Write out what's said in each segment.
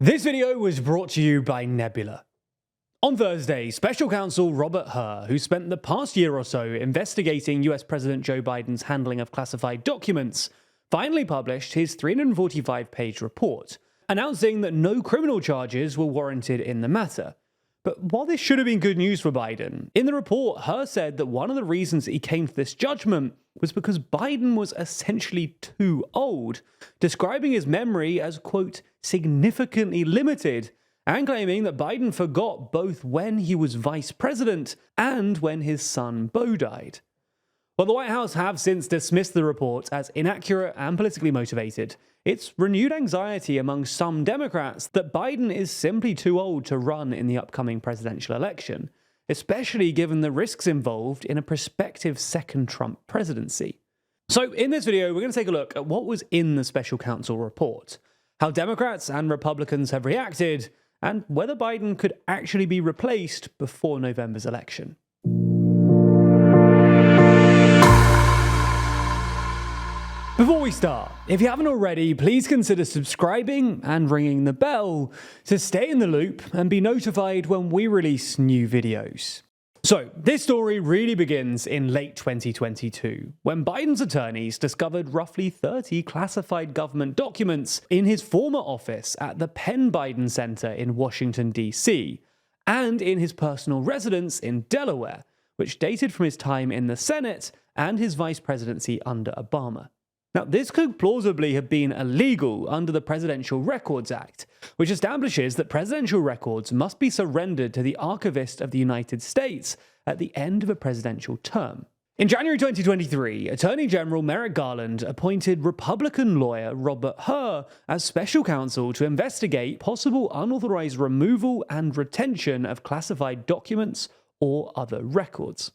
This video was brought to you by Nebula. On Thursday, Special Counsel Robert Hur, who spent the past year or so investigating US President Joe Biden's handling of classified documents, finally published his 345-page report, announcing that no criminal charges were warranted in the matter. But while this should have been good news for Biden, in the report, Hur said that one of the reasons that he came to this judgment was because Biden was essentially too old, describing his memory as, quote, significantly limited, and claiming that Biden forgot both when he was vice president and when his son Beau died. While the White House have since dismissed the report as inaccurate and politically motivated, it's renewed anxiety among some Democrats that Biden is simply too old to run in the upcoming presidential election, especially given the risks involved in a prospective second Trump presidency. So in this video, we're going to take a look at what was in the special counsel report, how Democrats and Republicans have reacted, and whether Biden could actually be replaced before November's election. Before we start, if you haven't already, please consider subscribing and ringing the bell to stay in the loop and be notified when we release new videos. So, this story really begins in late 2022, when Biden's attorneys discovered roughly 30 classified government documents in his former office at the Penn Biden Center in Washington, D.C., and in his personal residence in Delaware, which dated from his time in the Senate and his vice presidency under Obama. Now, this could plausibly have been illegal under the Presidential Records Act, which establishes that presidential records must be surrendered to the Archivist of the United States at the end of a presidential term. In January 2023, Attorney General Merrick Garland appointed Republican lawyer Robert Hur as special counsel to investigate possible unauthorized removal and retention of classified documents or other records.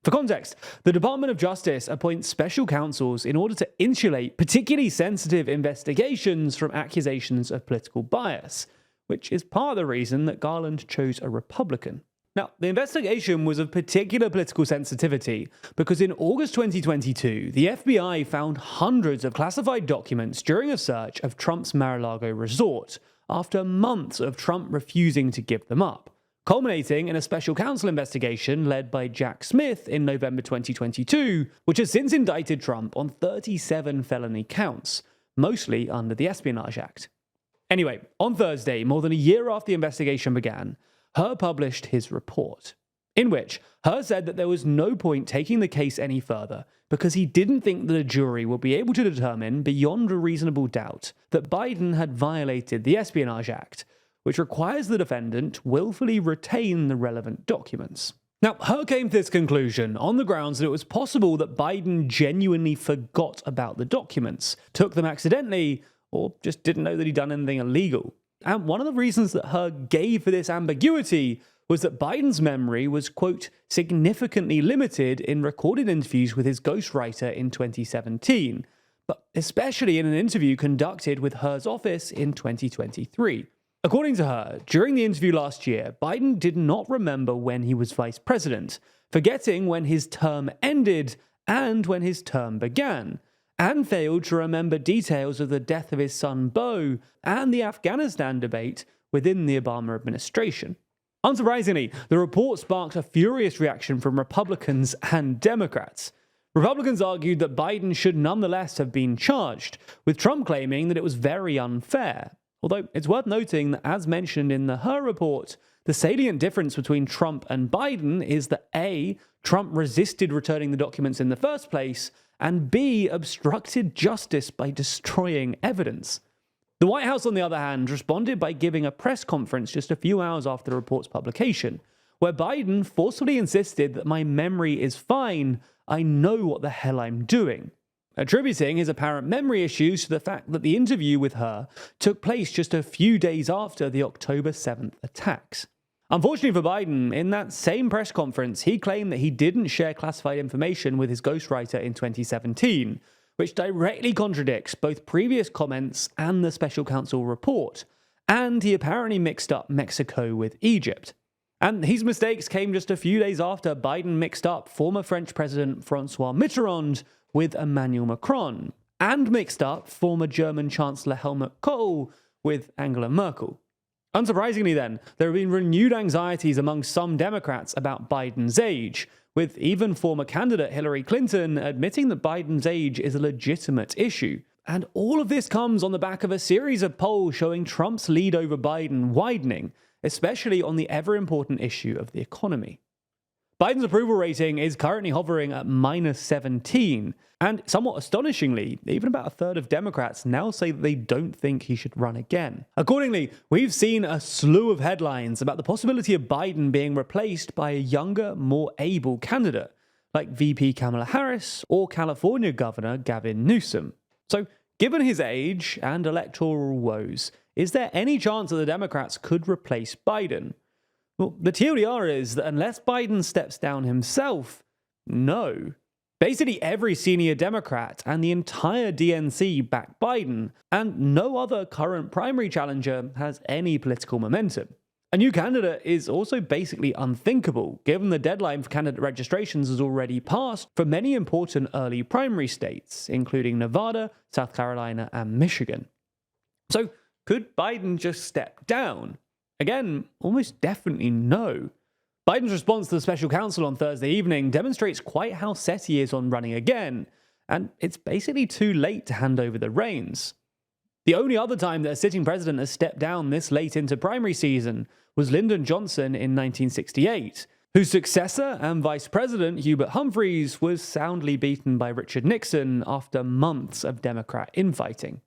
For context, the Department of Justice appoints special counsels in order to insulate particularly sensitive investigations from accusations of political bias, which is part of the reason that Garland chose a Republican. Now, the investigation was of particular political sensitivity because in August 2022, the FBI found hundreds of classified documents during a search of Trump's Mar-a-Lago resort, after months of Trump refusing to give them up, culminating in a special counsel investigation led by Jack Smith in November 2022, which has since indicted Trump on 37 felony counts, mostly under the Espionage Act. Anyway, on Thursday, more than a year after the investigation began, Hur published his report, in which Hur said that there was no point taking the case any further because he didn't think that a jury would be able to determine beyond a reasonable doubt that Biden had violated the Espionage Act, which requires the defendant willfully retain the relevant documents. Now, Hur came to this conclusion on the grounds that it was possible that Biden genuinely forgot about the documents, took them accidentally, or just didn't know that he'd done anything illegal. And one of the reasons that Hur gave for this ambiguity was that Biden's memory was, quote, significantly limited in recorded interviews with his ghostwriter in 2017, but especially in an interview conducted with Hur's office in 2023. According to Hur, during the interview last year, Biden did not remember when he was vice president, forgetting when his term ended and when his term began, and failed to remember details of the death of his son Beau and the Afghanistan debate within the Obama administration. Unsurprisingly, the report sparked a furious reaction from Republicans and Democrats. Republicans argued that Biden should nonetheless have been charged, with Trump claiming that it was very unfair. Although it's worth noting that, as mentioned in the Hur report, the salient difference between Trump and Biden is that A, Trump resisted returning the documents in the first place, and B, obstructed justice by destroying evidence. The White House, on the other hand, responded by giving a press conference just a few hours after the report's publication, where Biden forcefully insisted that my memory is fine, I know what the hell I'm doing, attributing his apparent memory issues to the fact that the interview with Hur took place just a few days after the October 7th attacks. Unfortunately for Biden, in that same press conference, he claimed that he didn't share classified information with his ghostwriter in 2017, which directly contradicts both previous comments and the special counsel report, and he apparently mixed up Mexico with Egypt. And these mistakes came just a few days after Biden mixed up former French President Francois Mitterrand with Emmanuel Macron, and mixed up former German Chancellor Helmut Kohl with Angela Merkel. Unsurprisingly then, there have been renewed anxieties among some Democrats about Biden's age, with even former candidate Hillary Clinton admitting that Biden's age is a legitimate issue. And all of this comes on the back of a series of polls showing Trump's lead over Biden widening, especially on the ever-important issue of the economy. Biden's approval rating is currently hovering at -17, and somewhat astonishingly, even about a third of Democrats now say that they don't think he should run again. Accordingly, we've seen a slew of headlines about the possibility of Biden being replaced by a younger, more able candidate, like VP Kamala Harris or California Governor Gavin Newsom. So, given his age and electoral woes, is there any chance that the Democrats could replace Biden? Well, the TLDR is that unless Biden steps down himself, no. Basically, every senior Democrat and the entire DNC back Biden, and no other current primary challenger has any political momentum. A new candidate is also basically unthinkable, given the deadline for candidate registrations has already passed for many important early primary states, including Nevada, South Carolina, and Michigan. So, could Biden just step down? Again, almost definitely no. Biden's response to the special counsel on Thursday evening demonstrates quite how set he is on running again, and it's basically too late to hand over the reins. The only other time that a sitting president has stepped down this late into primary season was Lyndon Johnson in 1968, whose successor and vice president Hubert Humphreys was soundly beaten by Richard Nixon after months of Democrat infighting.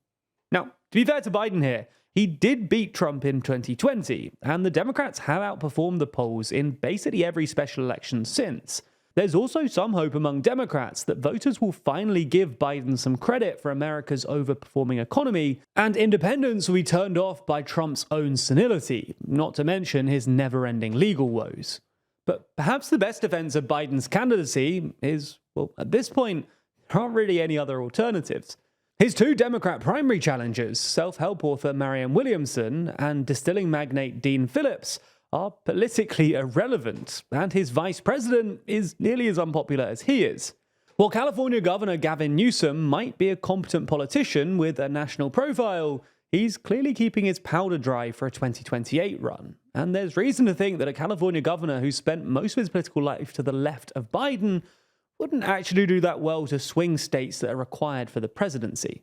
Now, to be fair to Biden here, he did beat Trump in 2020, and the Democrats have outperformed the polls in basically every special election since. There's also some hope among Democrats that voters will finally give Biden some credit for America's overperforming economy, and independents will be turned off by Trump's own senility, not to mention his never-ending legal woes. But perhaps the best defense of Biden's candidacy is, well, at this point, there aren't really any other alternatives. His two Democrat primary challengers, self-help author Marianne Williamson and distilling magnate Dean Phillips, are politically irrelevant, and his vice president is nearly as unpopular as he is. While California Governor Gavin Newsom might be a competent politician with a national profile, he's clearly keeping his powder dry for a 2028 run. And there's reason to think that a California governor who spent most of his political life to the left of Biden wouldn't actually do that well to swing states that are required for the presidency.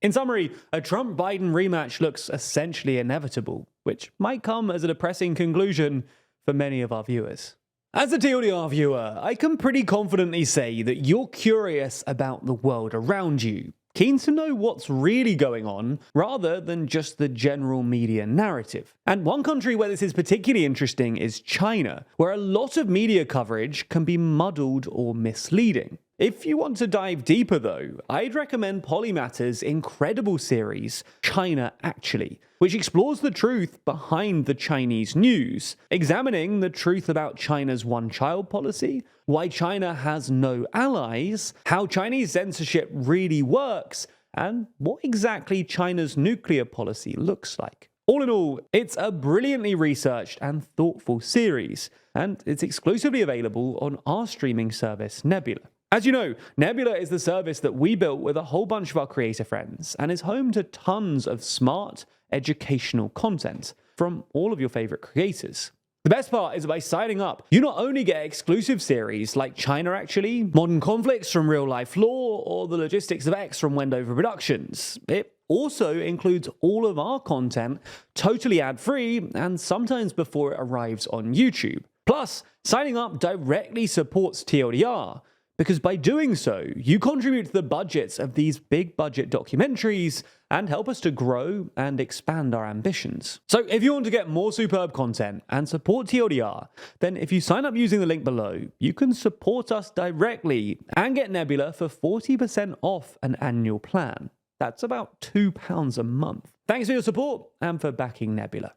In summary, a Trump-Biden rematch looks essentially inevitable, which might come as a depressing conclusion for many of our viewers. As a TLDR viewer, I can pretty confidently say that you're curious about the world around you, keen to know what's really going on rather than just the general media narrative. And one country where this is particularly interesting is China, where a lot of media coverage can be muddled or misleading. If you want to dive deeper though, I'd recommend Polymatter's incredible series, China Actually, which explores the truth behind the Chinese news, examining the truth about China's one-child policy, why China has no allies, how Chinese censorship really works, and what exactly China's nuclear policy looks like. All in all, it's a brilliantly researched and thoughtful series, and it's exclusively available on our streaming service, Nebula. As you know, Nebula is the service that we built with a whole bunch of our creator friends, and is home to tons of smart, educational content from all of your favorite creators. The best part is that by signing up, you not only get exclusive series like China Actually, Modern Conflicts from Real Life Law, or The Logistics of X from Wendover Productions. It also includes all of our content totally ad-free and sometimes before it arrives on YouTube. Plus, signing up directly supports TLDR, because by doing so, you contribute to the budgets of these big budget documentaries and help us to grow and expand our ambitions. So if you want to get more superb content and support TLDR, then if you sign up using the link below, you can support us directly and get Nebula for 40% off an annual plan. That's about £2 a month. Thanks for your support and for backing Nebula.